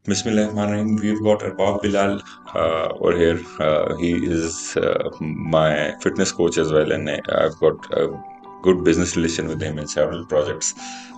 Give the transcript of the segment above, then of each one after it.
Bismillahirrahmanirrahim. We've got Arbab Bilal over here. He is my fitness coach as well, and I've got a good business relation with him in several projects.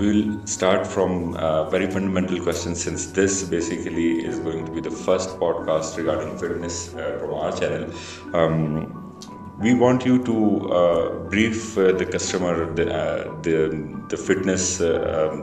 we'll start from very fundamental questions, since this basically is going to be the first podcast regarding fitness from our channel. We want you to brief the customer, the fitness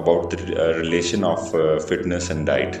about the relation of fitness and diet,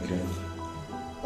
Okay.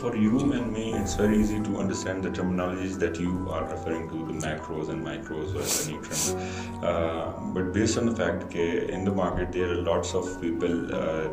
for you and me, it's very easy to understand the terminologies that you are referring to, the macros and micros or the nutrients. But based on the fact that in the market there are lots of people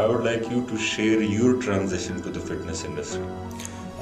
I would like you to share your transition to the fitness industry.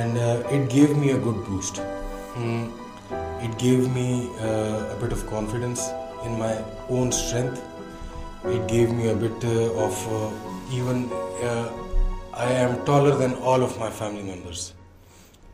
and it gave me a good boost. It gave me a bit of confidence in my own strength. It gave me a bit of even I am taller than all of my family members.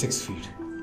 6 feet,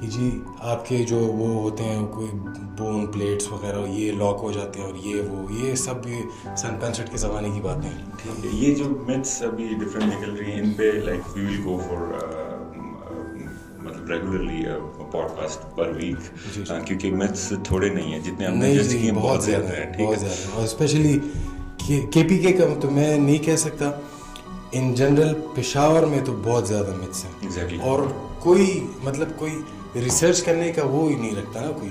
کہ جی آپ کے جو وہ ہوتے ہیں کوئی bone plates وغیرہ یہ لاک ہو جاتے ہیں اور یہ سب سن 65 کے زمانے کی باتیں ہیں. یہ جو میتھس ابھی ڈفرینٹ نکل رہی ہیں ان پہ like we will go for مطلب ریگولرلی پوڈ کاسٹ پر ویک, کیونکہ میتھس تھوڑے نہیں ہیں جتنے ہم نے جج کیے ہیں, بہت زیادہ ہیں. بہت زیادہ, اور اسپیشلی کے پی کے کا تو میں نہیں کہہ سکتا, ان جنرل پشاور میں تو بہت زیادہ میتھس ہیں. Exactly. اور کوئی ریسرچ کرنے کا وہ ہی نہیں رکھتا نا کوئی.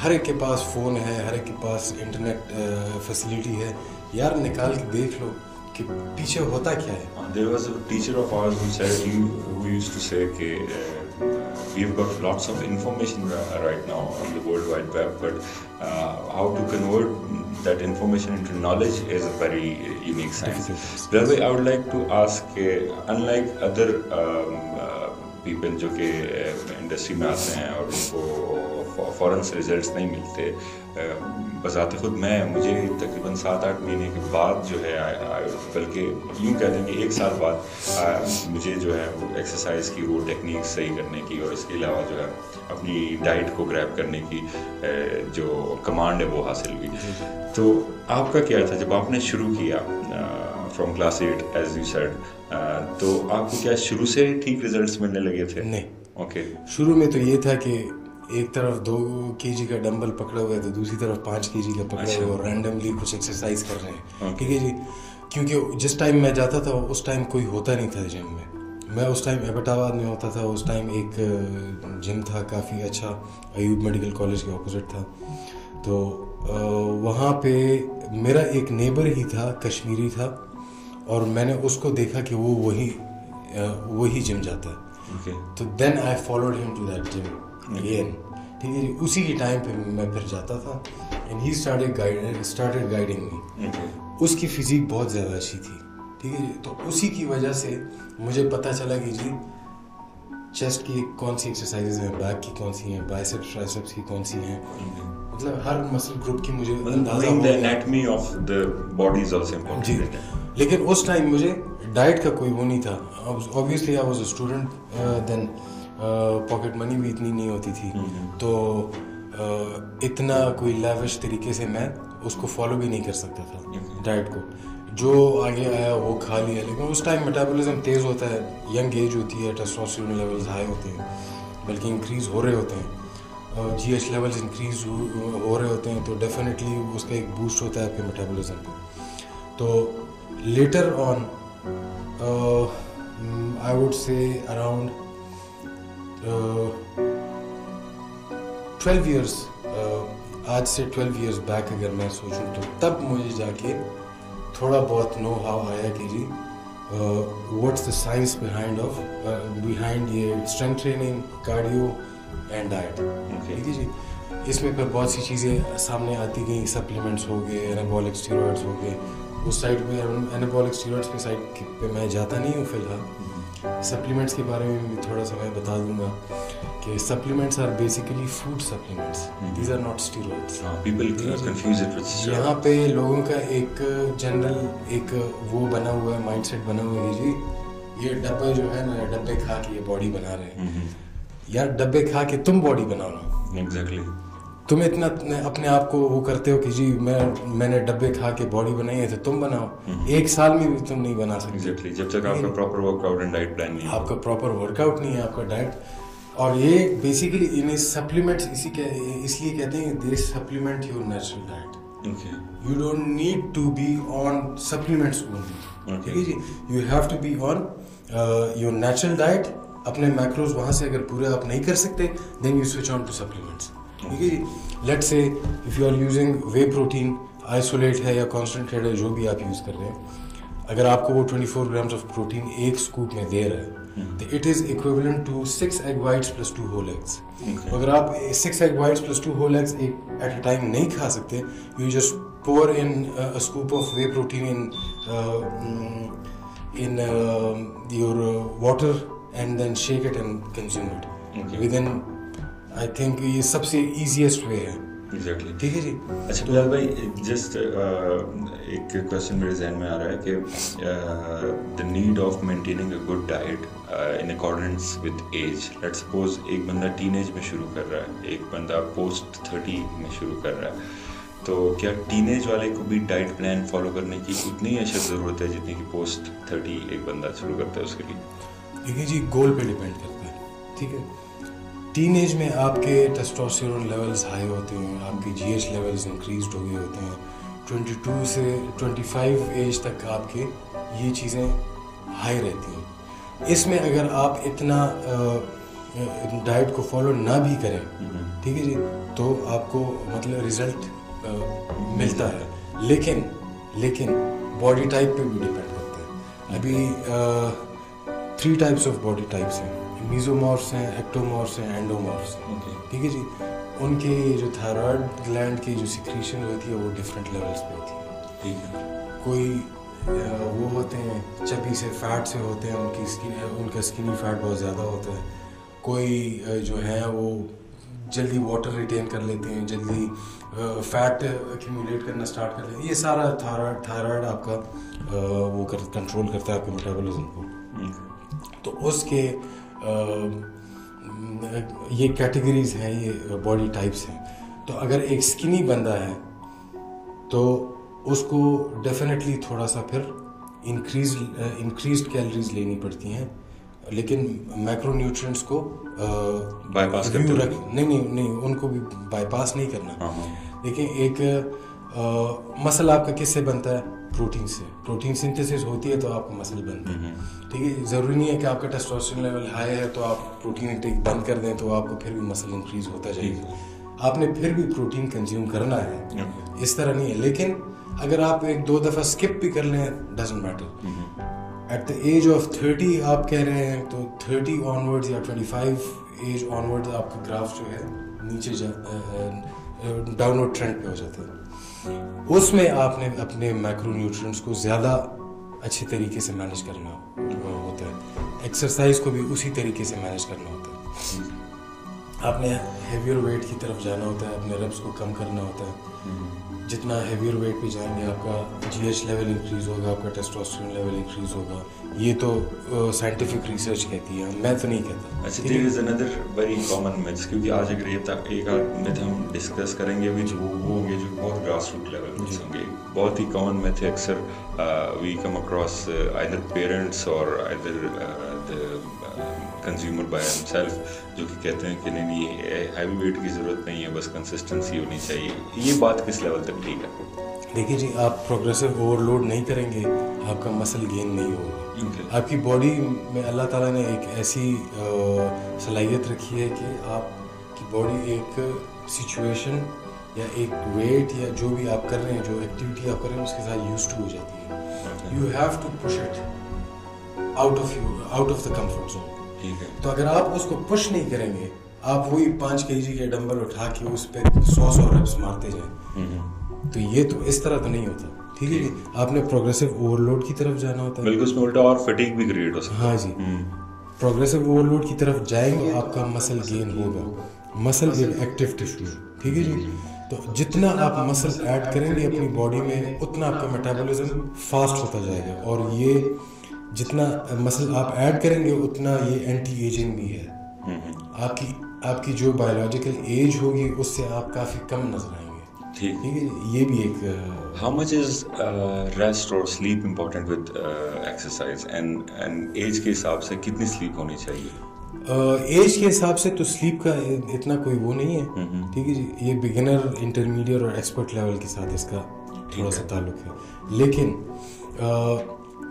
ہر ایک کے پاس فون ہے, ہر ایک کے پاس انٹرنیٹ فیسلٹی ہے. یار نکال کے دیکھ لو کہ پیچھے ہوتا کیا ہے. There was a teacher of ours who used to say کہ we've got lots of information right now on the World Wide Web, but how to convert that information into knowledge is a very unique science. Ravi, I would like to ask, unlike other people جو کہ industry میں آتے ہیں اور ان کو فوراً سے results نہیں ملتے, بذات خود مجھے تقریباً 7-8 مہینے کے بعد جو ہے, بلکہ یوں کہہ دیں کہ 1 سال بعد مجھے جو ہے وہ ایکسرسائز کی وہ ٹیکنیک صحیح کرنے کی اور اس کے علاوہ جو ہے اپنی ڈائٹ کو گریب کرنے کی جو کمانڈ ہے وہ حاصل ہوئی. تو آپ کا کیا تھا جب آپ نے شروع کیا from class 8 as you said, تو آپ کو کیا شروع سے ٹھیک ریزلٹس ملنے لگے تھے؟ نہیں. اوکے. شروع میں تو یہ تھا کہ ایک طرف 2 kg کا ڈمبل پکڑا ہوا ہے تو دوسری طرف 5 kg کا پکڑا ہوا ہے اور رینڈملی کچھ ایکسرسائز کر رہے ہیں. ٹھیک ہے جی. کیونکہ جس ٹائم میں جاتا تھا اس ٹائم کوئی ہوتا نہیں تھا جم میں. میں اس ٹائم ایبٹ آباد میں ہوتا تھا. اس ٹائم ایک جم تھا کافی اچھا, ایوب میڈیکل کالج کے اپوزٹ تھا. تو وہاں پہ میرا ایک نیبر ہی تھا, کشمیری تھا, اور میں نے اس کو دیکھا کہ وہ وہی جم جاتا ہے. تو دین آئی فالوڈ ہم ٹو دیٹ جم اگین. ٹھیک ہے جی. اسی کے ٹائم پہ میں پھر جاتا تھا اینڈ ہی اسٹارٹیڈ گائیڈنگ می. اس کی فزیک بہت زیادہ اچھی تھی. ٹھیک ہے جی. تو اسی کی وجہ سے مجھے پتہ چلا کہ جی چیسٹ کی کون سی ایکسرسائزز ہیں, بیک کی کون سی ہیں, بائسیپس ٹرائسیپس کی کون سی ہیں, مطلب ہر مسل گروپ کی مجھے اندازہ ہو گیا. جی. لیکن اس ٹائم مجھے ڈائٹ کا کوئی وہ نہیں تھا. Obviously I was a student then, pocket money بھی اتنی نہیں ہوتی تھی, تو اتنا کوئی لیوش طریقے سے میں اس کو فالو بھی نہیں کر سکتا تھا ڈائٹ کو. جو آگے آیا وہ کھا لیا. لیکن اس ٹائم میٹابولزم تیز ہوتا ہے, ینگ ایج ہوتی ہے, ٹیسٹوسٹیرون لیولز ہائی ہوتے ہیں, بلکہ انکریز ہو رہے ہوتے ہیں, جی ایچ لیولز انکریز ہو رہے ہوتے ہیں, تو ڈیفینیٹلی اس کا ایک بوسٹ ہوتا ہے آپ کے میٹابولزم پہ. تو later on I would say around 12 years, آج سے 12 ایئرس بیک اگر میں سوچوں تو تب مجھے جا کے تھوڑا بہت نو ہاؤ آیا کہ جی واٹس دا سائنس بہائنڈ یہ strength training, cardio and diet. ٹھیک ہے جی. اس میں پھر بہت سی چیزیں سامنے آتی گئیں. سپلیمنٹس ہو گئے, اینابولک اسٹیرائڈس ہو گئے. اس سائڈ پہ اینابولک اسٹیرائڈس کی سائڈ پہ میں جاتا نہیں ہوں فی الحال. سپلیمنٹس کے بارے میں بھی تھوڑا سا میں بتا دوں گا کہ supplements are basically food supplements, these are not steroids. یہاں پہ لوگوں کا ایک جنرل ایک وہ بنا ہوا ہے, مائنڈ سیٹ بنا ہوا ہے جی یہ ڈبے جو ہے نا, ڈبے کھا کے یہ باڈی بنا رہے ہیں. یار ڈبے کھا کے تم باڈی بناؤ نا. ایگزیکٹلی. تم اتنا اپنے آپ کو وہ کرتے ہو کہ جی میں نے ڈبے کھا کے باڈی بنائی ہے تو تم بناؤ. 1 سال میں بھی تم نہیں بنا سکتے جب تک آپ کا proper work out and diet plan نہیں ہے. آپ کا پراپر ورک آؤٹ نہیں ہے, آپ کا ڈائٹ. اور یہ بیسیکلی انہیں سپلیمنٹس اس لیے کہتے ہیں they supplement your natural diet. You don't need to be on supplements only. ٹھیک ہے جی. You have to be on your natural diet. اپنے میکروز وہاں سے اگر پورے آپ نہیں کر سکتے then you switch on to supplements. ٹھیک ہے جی. Let's say if you are using whey protein isolate ہے یا کانسنٹریٹ ہے, جو بھی آپ یوز کر رہے ہیں, اگر آپ کو وہ 24 grams آف پروٹین ایک اسکوپ میں دے رہا ہے تو it is equivalent to 6 egg whites plus 2 whole eggs. اگر آپ 6 egg whites plus 2 whole eggs at a time نہیں کھا سکتے, you just pour in a scoop of whey protein in your water and then shake it and consume it. Within I think یہ سب سے easiest way ہے. Exactly. ٹھیک ہے جی. اچھا بلال بھائی, جسٹ ایک کوشچن میرے ذہن میں آ رہا ہے کہ the need of maintaining a good diet in accordance with age. Let suppose ایک بندہ ٹین ایج میں شروع کر رہا ہے, ایک بندہ پوسٹ 30 میں شروع کر رہا ہے, تو کیا ٹین ایج والے کو بھی ڈائٹ پلان فالو کرنے کی اتنی اشد ضرورت ہے جتنی کہ پوسٹ 30 ایک بندہ شروع کرتا ہے اس کے لیے؟ دیکھیے جی, گول پہ ڈیپینڈ کرتا ہے. ٹھیک ہے, ٹین ایج میں آپ کے ٹیسٹوسٹیرون لیولز ہائی ہوتے ہیں, آپ کے جی ایچ لیولز انکریزڈ ہو گئے ہوتے ہیں. 22 سے 25 ایج تک آپ کے یہ چیزیں ہائی رہتی ہیں. اس میں اگر آپ اتنا ڈائٹ کو فالو نہ بھی کریں, ٹھیک ہے جی, تو آپ کو مطلب رزلٹ ملتا ہے. لیکن باڈی ٹائپ پہ بھی ڈیپینڈ کرتا ہے. ابھی 3 ٹائپس آف باڈی ٹائپس ہیں, میزومورفس ہیں, ایکٹومورفس ہیں, اینڈومورفس ہیں. ٹھیک ہے جی, ان کے جو تھائرائڈ گلینڈ کی جو سیکریشن ہوتی ہے وہ ڈفرینٹ لیولس پہ ہوتی ہے. ٹھیک ہے, کوئی وہ ہوتے ہیں چبی سے, فیٹ سے ہوتے ہیں, ان کا اسکنی فیٹ بہت زیادہ ہوتا ہے. کوئی جو ہیں وہ جلدی واٹر ریٹین کر لیتے ہیں, جلدی فیٹ ایکیومولیٹ کرنا اسٹارٹ کر لیتے ہیں. یہ سارا تھائرائڈ آپ کا وہ کنٹرول کرتا ہے آپ کے میٹابولزم کو. تو اس کے یہ کیٹیگریز ہیں, یہ باڈی ٹائپس ہیں. تو اگر ایک اسکنی بندہ ہے تو اس کو ڈیفینیٹلی تھوڑا سا پھر انکریزڈ کیلریز لینی پڑتی ہیں, لیکن میکرو نیوٹرینٹس کو بائی پاس کرتے نہیں ان کو بھی بائی پاس نہیں کرنا. دیکھیں, ایک مسل آپ کا کس سے بنتا ہے؟ پروٹین سے. پروٹین سنتھسس ہوتی ہے تو آپ کا مسل بنتا ہے. ٹھیک ہے, ضروری نہیں ہے کہ آپ کا ٹیسٹوسٹیرون لیول ہائی ہے تو آپ پروٹین انٹیک بند کر دیں تو آپ کو پھر بھی مسل انکریز ہوتا جائے گا. آپ نے پھر بھی پروٹین کنزیوم کرنا ہے, اس طرح نہیں ہے. لیکن اگر آپ 1-2 دفعہ اسکپ بھی کر لیں, doesn't matter. At the age of 30 آپ کہہ رہے ہیں تو 30 آنورڈز یا 25 ایج آنورڈز آپ کا گراف جو ہے نیچے ڈاؤن ورڈ ٹرینڈ پہ ہو جاتا ہے. اس میں آپ نے اپنے میکرو نیوٹرینٹس کو زیادہ اچھے طریقے سے مینیج کرنا ہوتا ہے. ایکسرسائز کو بھی اسی طریقے سے مینیج کرنا ہوتا ہے. آپ نے ہیویئر ویٹ کی طرف جانا ہوتا ہے, اپنے ربس کو کم کرنا ہوتا ہے. جتنا ہیویئر ویٹ پہ جائیں گے آپ کا جی ایچ لیول انکریز ہوگا, آپ کا ٹیسٹوسٹیرون لیول انکریز ہوگا. یہ تو سائنٹیفک ریسرچ کہتی ہے, میں تو نہیں کہتا. اچھا, دیر از اندر ویری کامن میتھس, کیونکہ آج اگر ایک میتھ ہم ڈسکس کریں گے ابھی جو وہ ہوں گے جو بہت گراس روٹ لیول میتھس ہوں گے. بہت ہی کامن میتھ ہے, اکثر وی کم اکراس آئدر پیرنٹس اور آئدر کنزیومر بائی ہم سیلف, جو کہ کہتے ہیں کہ نہیں یہ ہیوی ویٹ کی ضرورت نہیں ہے, بس کنسسٹنسی ہونی چاہیے. یہ بات کس لیول تک ٹھیک ہے؟ دیکھیے جی, آپ پروگریسو اوور لوڈ نہیں کریں گے, آپ کا مسل گین نہیں ہوگا. آپ کی باڈی میں اللہ تعالیٰ نے ایک ایسی صلاحیت رکھی ہے کہ آپ کی باڈی ایک سچویشن یا ایک ویٹ یا جو بھی آپ کر رہے ہیں, جو ایکٹیویٹی آپ کر رہے ہیں اس کے ساتھ یوز ٹو ہو جاتی ہے. You have to push it out of the comfort zone. تو اگر آپ اس کو پش نہیں کریں گے, آپ وہی 5 kg کے ڈمبل اٹھا کے اس پہ 100 ریپس مارتے جائیں, تو یہ تو اس طرح تو نہیں ہوتا. ٹھیک ہے جی, آپ نے پروگریسو اوور لوڈ کی طرف جانا ہوتا ہے. بالکل, اس میں الٹا اور فٹیگ بھی کریٹ ہو سکتا ہے. ہاں جی, پروگریسو اوور لوڈ کی طرف جائیں گے آپ کا مسل گین ہوگا. مسل ایک ایکٹیو ٹشو ہے. ٹھیک ہے جی, تو جتنا آپ مسل ایڈ کریں گے اپنی باڈی میں اتنا آپ کا میٹابولزم فاسٹ ہوتا جائے گا. اور یہ جتنا مسل آپ ایڈ کریں گے اتنا یہ اینٹی ایجنگ بھی ہے. آپ کی جو بایولوجیکل ایج ہوگی اس سے آپ کافی کم نظر آئیں گے. ٹھیک ہے, یہ بھی ایک. ہاؤ مچ از ریسٹ اور sleep important with exercise, and age کے حساب سے کتنی سلیپ ہونی چاہیے؟ ایج کے حساب سے تو سلیپ کا اتنا کوئی وہ نہیں ہے. ٹھیک ہے جی, یہ بگنر, انٹرمیڈیٹ اور ایکسپرٹ لیول کے ساتھ اس کا تھوڑا سا تعلق ہے. لیکن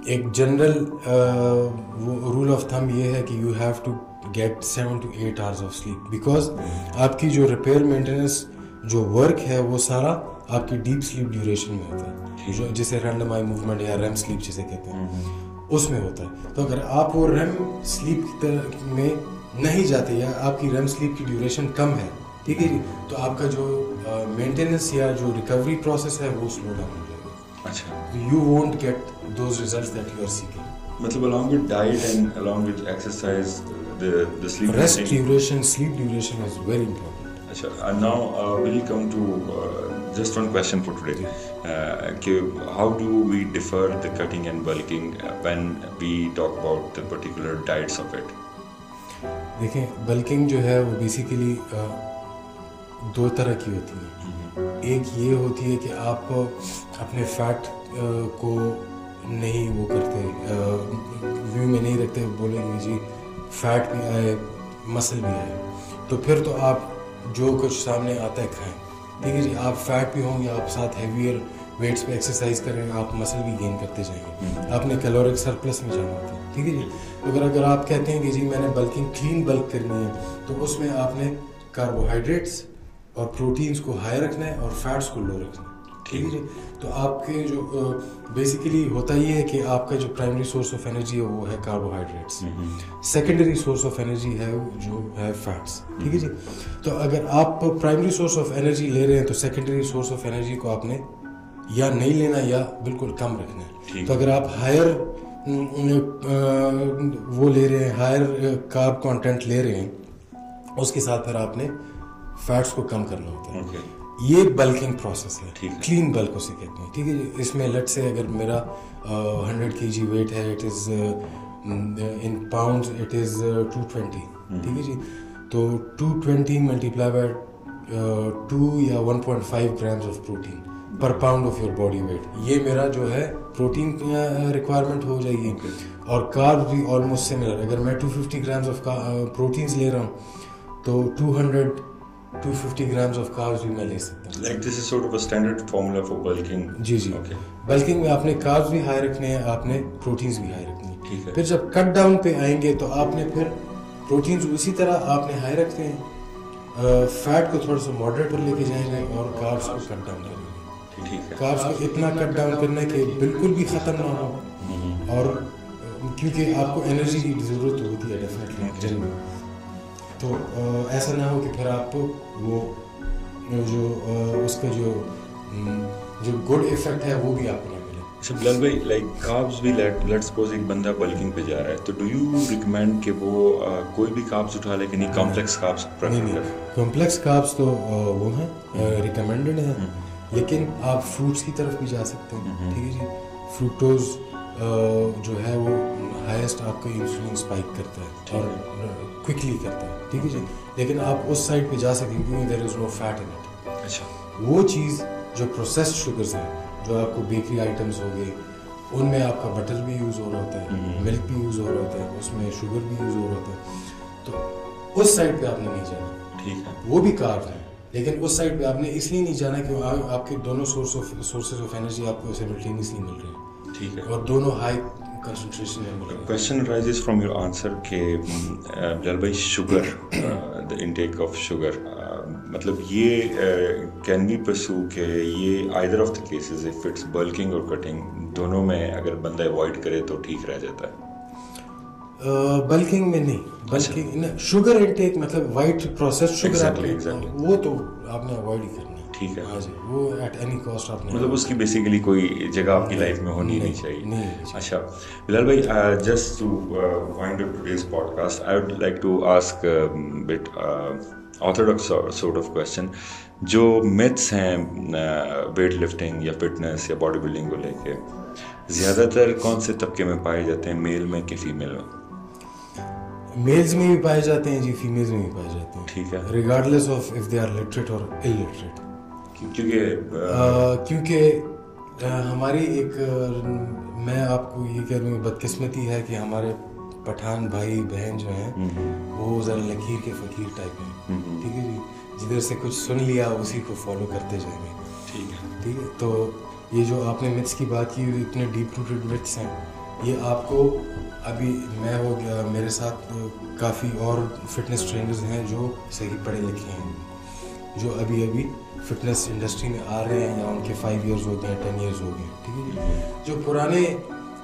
ایک جنرل رول آف تھم یہ ہے کہ you have to get 7 to 8 hours of sleep, because آپ کی جو ریپیئر مینٹیننس جو ورک ہے وہ سارا آپ کی ڈیپ سلیپ ڈیوریشن میں ہوتا ہے, جو جسے رینڈم آئی موومنٹ یا ریم سلیپ جسے کہتے ہیں, اس میں ہوتا ہے. تو اگر آپ وہ ریم سلیپ میں نہیں جاتے یا آپ کی ریم سلیپ کی ڈیوریشن کم ہے, ٹھیک ہے جی, تو آپ کا جو مینٹیننس یا جو ریکوری پروسیس ہے وہ سلو ڈاؤن ہو جائے گا. اچھا, you won't get those results that you are seeking. مطلب along with diet and along with exercise, the sleep rest duration, sleep duration is very important. Now we'll come to just one question for today. How do we differ the cutting and bulking when we talk about the particular diets of it? دیکھیں bulking جو ہے وہ basically دو طرح کی ہوتی ہے. ایک یہ ہوتی ہے کہ آپ اپنے فیٹ کو نہیں وہ کرتے, ویو میں نہیں رکھتے, بولیں گے جی فیٹ بھی آئے مسل بھی آئے, تو پھر تو آپ جو کچھ سامنے آتا ہے کھائیں. ٹھیک ہے جی, آپ فیٹ بھی ہوں گے, آپ ساتھ ہیویئر ویٹس پہ ایکسرسائز کریں گے, آپ مسل بھی گین کرتے جائیں گے. آپ نے کیلورک سرپلس میں جانا ہوتا ہے. ٹھیک ہے جی, اگر آپ کہتے ہیں کہ جی میں نے بلکنگ کلین بلک کرنی ہے, تو اس میں آپ نے کاربوہائیڈریٹس اور پروٹینس کو ہائی رکھنا ہے اور فیٹس کو لو رکھنا ہے. ٹھیک ہے جی, تو آپ کے جو بیسیکلی ہوتا یہ ہے کہ آپ کا جو پرائمری سورس آف انرجی ہے وہ ہے carbohydrates, secondary source of energy ہے جو ہے فیٹس. ٹھیک ہے جی, تو اگر آپ پرائمری سورس آف انرجی لے رہے ہیں تو سیکنڈری سورس آف انرجی کو آپ نے یا نہیں لینا یا بالکل کم رکھنا ہے. تو اگر آپ ہائر وہ لے رہے ہیں, ہائر کارب کانٹینٹ لے رہے ہیں, اس کے ساتھ پھر آپ نے فیٹس کو کم کرنا ہوتا ہے. یہ بلکنگ پروسیس ہے, کلین بلک اسے کہتے ہیں. ٹھیک ہے جی, اس میں لیٹ سے اگر میرا 100 kg ویٹ ہے, it is in pounds it is 220. ٹھیک ہے جی, تو 220 ملٹیپلائی بائی 2 یا 1.5 grams of protein per pound of your body weight, یہ میرا جو ہے پروٹین ریکوائرمنٹ ہو جائے گی. اور کارب بھی آلموسٹ سملر, اگر میں 250 grams آف پروٹینس لے رہا ہوں تو 250 grams آف کاربس بھی میں لے سکتا ہوں. Like this is sort of a standard formula for bulking. جی جی, بلکنگ میں آپ نے کاربس بھی ہائی رکھنے ہیں, آپ نے پروٹینس بھی ہائی رکھنے ہیں. پھر جب کٹ ڈاؤن پہ آئیں گے تو آپ نے پھر پروٹینس اسی طرح آپ نے ہائی رکھتے ہیں, فیٹ کو تھوڑا سا ماڈریٹ پر لے کے جائیں گے اور کاربس کو کٹ ڈاؤن کریں گے. کاربس کو اتنا کٹ ڈاؤن کرنا ہے کہ بالکل بھی ختم نہ ہو, اور کیونکہ آپ کو انرجی کی ضرورت ہوتی ہے ڈیفینیٹلی جن میں, تو ایسا نہ ہو کہ پھر آپ وہ جو اس کا جو گڈ ایفیکٹ ہے وہ بھی آپ کو نہ ملے. اچھا بلال بھائی, لائک کاربس بھی لیٹ سپوز ایک بندہ بلکنگ پہ جا رہا ہے, تو ڈو یو ریکمینڈ کہ وہ کوئی بھی کاربس اٹھا لے کہ نہیں کمپلیکس کاربس پریفر کرے؟ کمپلیکس کاربس تو وہ ہیں ریکمینڈڈ ہیں, لیکن آپ فروٹس کی طرف بھی جا سکتے ہیں. ٹھیک ہے جی, فروکٹوز جو ہے وہ ہائیسٹ آپ کا انسولین اسپائک کرتا ہے اور کوئکلی کرتا ہے. ٹھیک ہے جی, لیکن آپ اس سائڈ پہ جا سکتے ہیں کیونکہ دیر از نو فیٹ ان اٹ. اچھا, وہ چیز جو پروسیسڈ شوگرز ہیں, جو آپ کو بیکری آئٹمس ہو گئے, ان میں آپ کا بٹر بھی یوز ہو رہا ہوتا ہے, ملک بھی یوز ہو رہا ہوتا ہے, اس میں شوگر بھی یوز ہو رہا ہوتا ہے, تو اس سائڈ پہ آپ نے نہیں جانا. ٹھیک ہے, وہ بھی کارب ہیں, لیکن اس سائڈ پہ آپ نے اس لیے نہیں جانا کہ آپ کے دونوں سورسز آف انرجی آپ کو سائملٹینیسلی مل رہے ہیں. ٹھیک ہے, اور دونوں ہائی کنسنٹریشن میں مل رہے ہیں. Question arises from your answer کہ بلال بھائی sugar, the intake of sugar, مطلب یہ کین بی پرسو کہ یہ either of the cases if it's bulking or cutting دونوں میں اگر بندہ اوائڈ کرے تو ٹھیک رہ جاتا ہے؟ بلکنگ میں نہیں, بلکنگ شوگر انٹیک مطلب وائٹ پروسیسڈ شوگر وہ تو آپ نے اوائڈ ہی کرنا ہے. ٹھیک ہے, ہاں جی, وہ ایٹ اینی کاسٹ آپ نے, مطلب اس کی بیسیکلی کوئی جگہ آپ کی لائف میں ہونی نہیں چاہیے. اچھا بلال بھائی, just to wind up today's podcast, I would like to ask but orthodox sort of question. جو میتھس ہیں ویٹ لفٹنگ یا فٹنس یا باڈی بلڈنگ کو لے کے, زیادہ تر کون سے طبقے میں پائے جاتے ہیں, میل میں کہ فیمیل میں؟ میلز میں بھی پائے جاتے ہیں جی, فیمیلز میں بھی پائے جاتے ہیں. ٹھیک ہے, regardless of if they are literate اور ان لٹریٹ. کیونکہ ہماری ایک, میں آپ کو یہ کہہ رہا ہوں, بدقسمتی ہے کہ ہمارے پٹھان بھائی بہن جو ہیں وہ ذرا لکیر کے فقیر ٹائپ ہیں. ٹھیک ہے جی, جدھر سے کچھ سن لیا اسی کو فالو کرتے جائیں گے. ٹھیک ہے, ٹھیک ہے, تو یہ جو آپ نے متس کی بات کی, اتنے ڈیپ روٹڈ متس ہیں, یہ آپ کو ابھی میں ہو گیا, میرے ساتھ کافی اور فٹنس ٹرینرز ہیں جو صحیح پڑھے لکھے ہیں, جو ابھی فٹنس انڈسٹری میں آ رہے ہیں, یا ان کے 5 years ہو گئے, 10 years ہو گئے. ٹھیک ہے جی, جو پرانے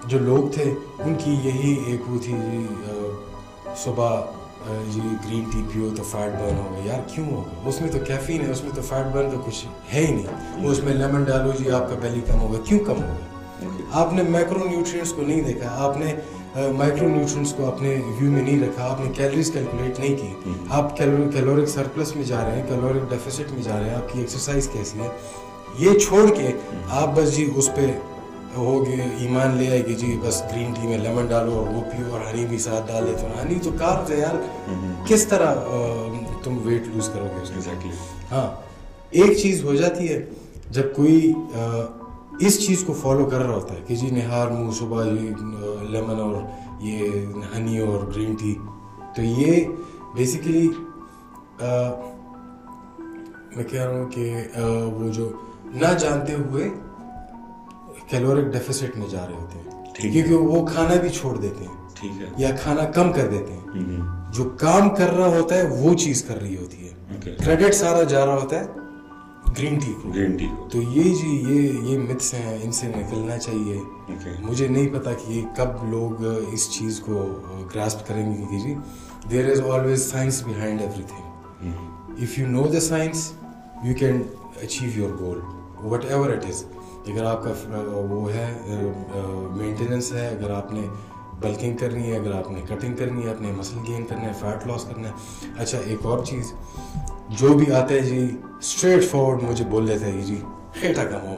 جو لوگ تھے ان کی یہی ایک وہ تھی جی, صبح جی گرین ٹی پیو تو فیٹ برن ہوگا. یار کیوں ہوگا, اس میں تو کیفین ہے, اس میں تو فیٹ برن کا کچھ ہے ہی نہیں. اس میں لیمن ڈالو جی آپ کا بیلی کم ہوگا. کیوں کم ہوگا؟ آپ نے میکرو نیوٹرینٹس کو نہیں دیکھا, آپ نے مائکرو نیوٹرینٹس کو اپنے ویو میں نہیں رکھا, آپ نے کیلریز کیلکولیٹ نہیں کی, آپ کیلورک سرپلس میں جا رہے ہیں, کیلورک ڈیفیسٹ میں جا رہے ہیں, آپ کی ایکسرسائز کیسی ہے, یہ چھوڑ کے آپ بس جی اس پہ ہوگے ایمان لے آئے کہ جی بس گرین ٹی میں لیمن ڈالو اور وہ پیو اور ہنی بھی ساتھ ڈال دیتے ہو. ہنی تو کاربز ہے یار, کس طرح تم ویٹ لوز کرو گے اس میں. ہاں ایک چیز ہو جاتی ہے جب کوئی اس چیز کو فالو کر رہا ہوتا ہے کہ جی نہار منہ صبح یہ لیمن اور یہ ہنی اور گرین ٹی, تو یہ بیسیکلی میں کہہ رہا ہوں کہ وہ جو نہ جانتے ہوئے کیلورک ڈیفیسٹ میں جا رہے ہوتے ہیں, کیونکہ وہ کھانا بھی چھوڑ دیتے ہیں یا کھانا کم کر دیتے ہیں. جو کام کر رہا ہوتا ہے وہ چیز کر رہی ہوتی ہے, کریڈٹ سارا جا رہا ہوتا ہے گرین ٹی کو. تو یہ جی یہ متس ہیں, ان سے نکلنا چاہیے. مجھے نہیں پتا کہ یہ کب لوگ اس چیز کو گراسپ کریں گے کہ جی there is always science behind everything. If you know the science you can achieve your goal whatever it is. اگر آپ کا وہ ہے مینٹیننس ہے, اگر آپ نے بلکنگ کرنی ہے, اگر آپ نے کٹنگ کرنی ہے, اپنے مسل گین کرنا ہے, فیٹ لاس کرنا ہے. اچھا ایک اور چیز, جو بھی آتا ہے جی اسٹریٹ فارورڈ مجھے بول لیتا ہے کہ جی خیٹا کم ہو,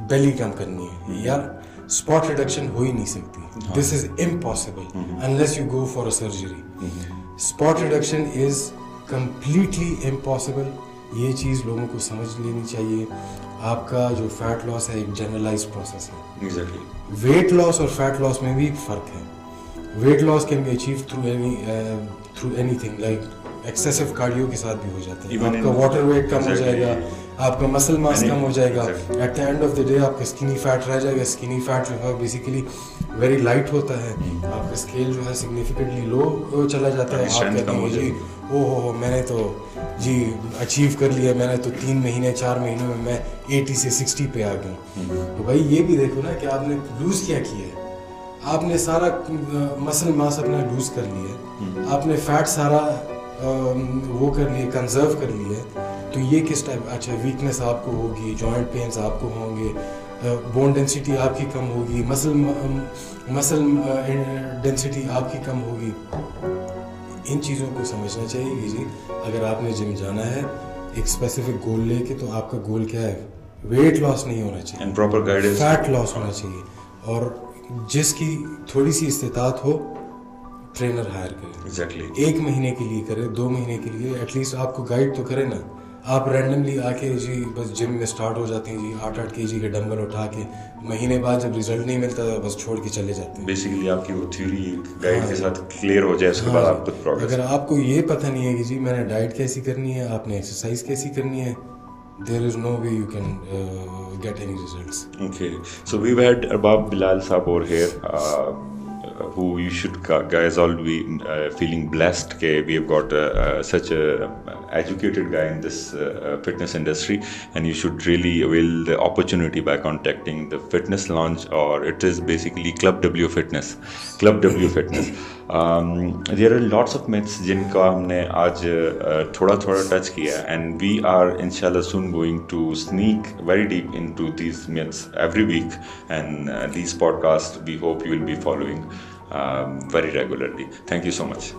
بیلی کم کرنی ہے. یار اسپاٹ ریڈکشن ہو ہی نہیں سکتی, this is impossible unless you go for a surgery. Spot reduction is completely impossible. یہ چیز لوگوں کو سمجھ لینی چاہیے. آپ کا جو فیٹ لاس ہے ایک جنرلائز پروسیس ہے. ویٹ لاس اور فیٹ لاس میں بھی فرق ہے. Weight loss can be achieve through anything like excessive cardio کے ساتھ بھی ہو جاتا ہے. آپ کا واٹر ویٹ کم ہو جائے گا, آپ کا مسل ماس کم ہو جائے گا. At the end of the day آپ کا اسکنی فیٹ رہ جائے گا. اسکنی فیٹ جو ہے بیسیکلی ویری لائٹ ہوتا ہے. آپ کا اسکیل جو ہے سگنیفیکنٹلی لو چلا جاتا ہے. آپ کہتے ہیں جی او ہو میں نے تو جی اچیو کر لیا, میں نے تو 3 مہینے 4 مہینوں میں 80 سے 60 پہ آ گیا. تو بھائی یہ بھی دیکھو نا کہ آپ نے لوز کیا ہے. آپ نے سارا مسل ماس اپنا لوز کر لیا, آپ نے فیٹ سارا وہ کر لیے, کنزرو کر لیے. تو یہ کس ٹائپ, اچھا ویکنیس آپ کو ہوگی, جوائنٹ پینس آپ کو ہوں گے, بون ڈینسٹی آپ کی کم ہوگی, مسل ڈینسٹی آپ کی کم ہوگی. ان چیزوں کو سمجھنا چاہیے کہ جی اگر آپ نے جم جانا ہے ایک اسپیسیفک گول لے کے, تو آپ کا گول کیا ہے, ویٹ لاس نہیں ہونا چاہیے, فیٹ لاس ہونا چاہیے. اور جس کی تھوڑی سی استطاعت ہو ٹرینر ہائر کرے, 1 مہینے کے لیے کرے, 2 مہینے کے لیے ایٹ لیسٹ آپ کو گائیڈ تو کرے نا. آپ رینڈملی آ کے جی بس جم میں اسٹارٹ ہو جاتے ہیں جی 8-8 kg کے ڈمبل اٹھا کے, مہینے بعد جب ریزلٹ نہیں ملتا تو بس چھوڑ کے چلے جاتے ہیں. بیسیکلی آپ کی وہ تھیوری گائیڈ کے ساتھ کلیئر ہو جائے, اس کے بعد آپ خود پروگریس. اگر آپ کو یہ پتہ نہیں ہے کہ جی میں نے ڈائٹ کیسی کرنی ہے, آپ نے ایکسرسائز کیسی کرنی ہے, there is no way you can get any results. Okay, so we've had Arbab Bilal Saab over here, who you should guys all be feeling blessed ke we have got such a educated guy in this fitness industry, and you should really avail the opportunity by contacting the fitness lounge, or it is basically Club W Fitness. There are lots of myths jinka humne aaj thoda touch kiya, and we are inshallah soon going to sneak very deep into these myths every week, and these podcasts we hope you will be following very regularly. Thank you so much.